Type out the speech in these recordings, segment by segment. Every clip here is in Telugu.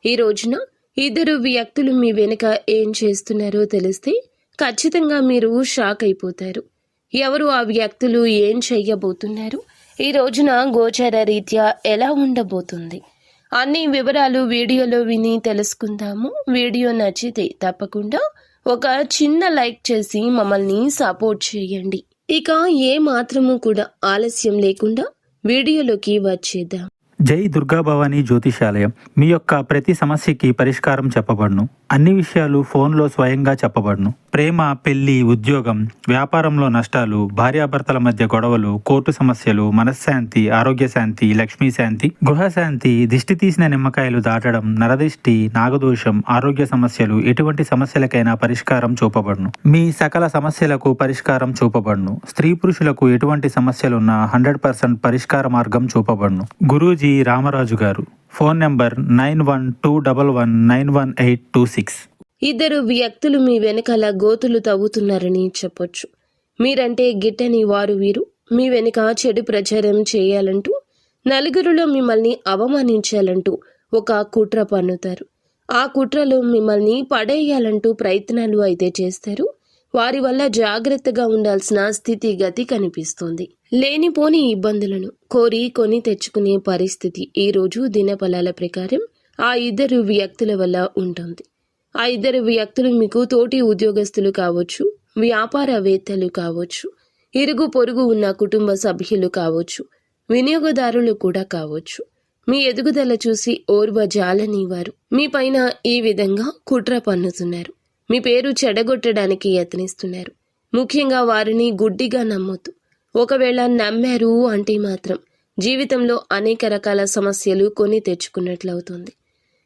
ఈ రోజున ఇద్దరు వ్యక్తులు మీ వెనుక ఏం చేస్తున్నారో తెలిస్తే ఖచ్చితంగా మీరు షాక్ అయిపోతారు. ఎవరు ఆ వ్యక్తులు, ఏం చెయ్యబోతున్నారు, ఈ రోజున గోచర రీత్యా ఎలా ఉండబోతుంది, అన్ని వివరాలు వీడియోలో విని తెలుసుకుందాము. వీడియో నచ్చితే తప్పకుండా ఒక చిన్న లైక్ చేసి మమ్మల్ని సపోర్ట్ చేయండి. ఇక ఏ మాత్రము కూడా ఆలస్యం లేకుండా వీడియోలోకి వచ్చేద్దాం. జై దుర్గా భవానీ జ్యోతిషాలయం. మీ యొక్క ప్రతి సమస్యకి పరిష్కారం చెప్పబడును. అన్ని విషయాలు ఫోన్లో స్వయంగా చెప్పబడును. ప్రేమ, పెళ్లి, ఉద్యోగం, వ్యాపారంలో నష్టాలు, భార్యాభర్తల మధ్య గొడవలు, కోర్టు సమస్యలు, మనశ్శాంతి, ఆరోగ్య శాంతి, లక్ష్మీ శాంతి, గృహశాంతి, దిష్టి తీసిన నిమ్మకాయలు దాటడం, నరదిష్టి, నాగదోషం, ఆరోగ్య సమస్యలు, ఎటువంటి సమస్యలకైనా పరిష్కారం చూపబడును. మీ సకల సమస్యలకు పరిష్కారం చూపబడును. స్త్రీ పురుషులకు ఎటువంటి సమస్యలున్నా 100% పరిష్కార మార్గం చూపబడును. గురూజీ రామరాజు గారు. Phone number 9121191826. ఇద్దరు వ్యక్తులు మీ వెనకాల గోతులు తవ్వుతున్నారని చెప్పొచ్చు. మీరంటే గిట్టని వారు వీరు మీ వెనుక చెడు ప్రచారం చేయాలంటూ, నలుగురిలో మిమ్మల్ని అవమానించాలంటూ ఒక కుట్ర పన్నుతారు. ఆ కుట్రలో మిమ్మల్ని పడేయాలంటూ ప్రయత్నాలు అయితే చేస్తారు. వారి వల్ల జాగ్రత్తగా ఉండాల్సిన స్థితిగతి కనిపిస్తుంది. లేనిపోని ఇబ్బందులను కోరి కొని తెచ్చుకునే పరిస్థితి ఈ రోజు దినఫలాల ప్రకారం ఆ ఇద్దరు వ్యక్తుల వల్ల ఉంటుంది. ఆ ఇద్దరు వ్యక్తులు మీకు తోటి ఉద్యోగస్తులు కావచ్చు, వ్యాపారవేత్తలు కావచ్చు, ఇరుగు పొరుగు ఉన్న కుటుంబ సభ్యులు కావచ్చు, వినియోగదారులు కూడా కావచ్చు. మీ ఎదుగుదల చూసి ఓర్వజాలని వారు మీ పైన ఈ విధంగా కుట్ర పన్నుతున్నారు. మీ పేరు చెడగొట్టడానికి యత్నిస్తున్నారు. ముఖ్యంగా వారిని గుడ్డిగా నమ్మొద్దు. ఒకవేళ నమ్మారు అంటే మాత్రం జీవితంలో అనేక రకాల సమస్యలు కొని తెచ్చుకున్నట్లవుతుంది.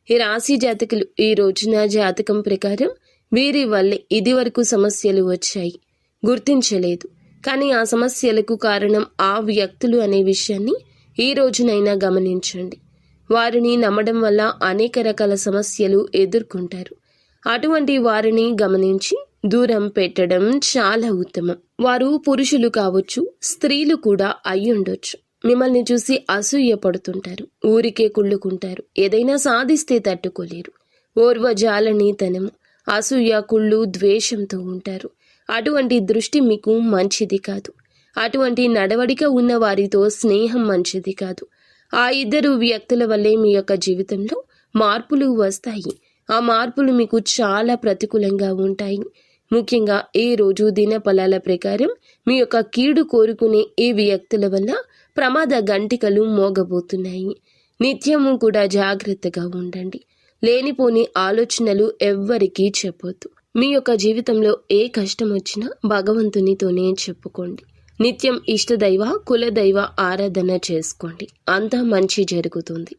ఈ రాశి జాతకులు ఈ రోజున జాతకం ప్రకారం వీరి వల్లే ఇదివరకు సమస్యలు వచ్చాయి, గుర్తించలేదు. కానీ ఆ సమస్యలకు కారణం ఆ వ్యక్తులు అనే విషయాన్ని ఈ రోజునైనా గమనించండి. వారిని నమ్మడం వల్ల అనేక రకాల సమస్యలు ఎదుర్కొంటారు. అటువంటి వారిని గమనించి దూరం పెట్టడం చాలా ఉత్తమం. వారు పురుషులు కావచ్చు, స్త్రీలు కూడా అయ్యుండొచ్చు. మిమ్మల్ని చూసి అసూయ పడుతుంటారు, ఊరికే కుళ్ళుకుంటారు. ఏదైనా సాధిస్తే తట్టుకోలేరు. ఓర్వజాలనితనము, అసూయ, కుళ్ళు, ద్వేషంతో ఉంటారు. అటువంటి దృష్టి మీకు మంచిది కాదు. అటువంటి నడవడిక ఉన్న వారితో స్నేహం మంచిది కాదు. ఆ ఇద్దరు వ్యక్తుల వల్లే మీ యొక్క జీవితంలో మార్పులు వస్తాయి. ఆ మార్పులు మీకు చాలా ప్రతికూలంగా ఉంటాయి. ముఖ్యంగా ఈ రోజు దినఫలాల ప్రకారం మీ యొక్క కీడు కోరుకునే ఈ వ్యక్తుల వల్ల ప్రమాద గంటికలు మోగబోతున్నాయి. నిత్యము కూడా జాగ్రత్తగా ఉండండి. లేనిపోని ఆలోచనలు ఎవ్వరికీ చెప్పొద్దు. మీ యొక్క జీవితంలో ఏ కష్టం వచ్చినా భగవంతునితోనే చెప్పుకోండి. నిత్యం ఇష్టదైవ, కులదైవ ఆరాధన చేసుకోండి. అంతా మంచి జరుగుతుంది.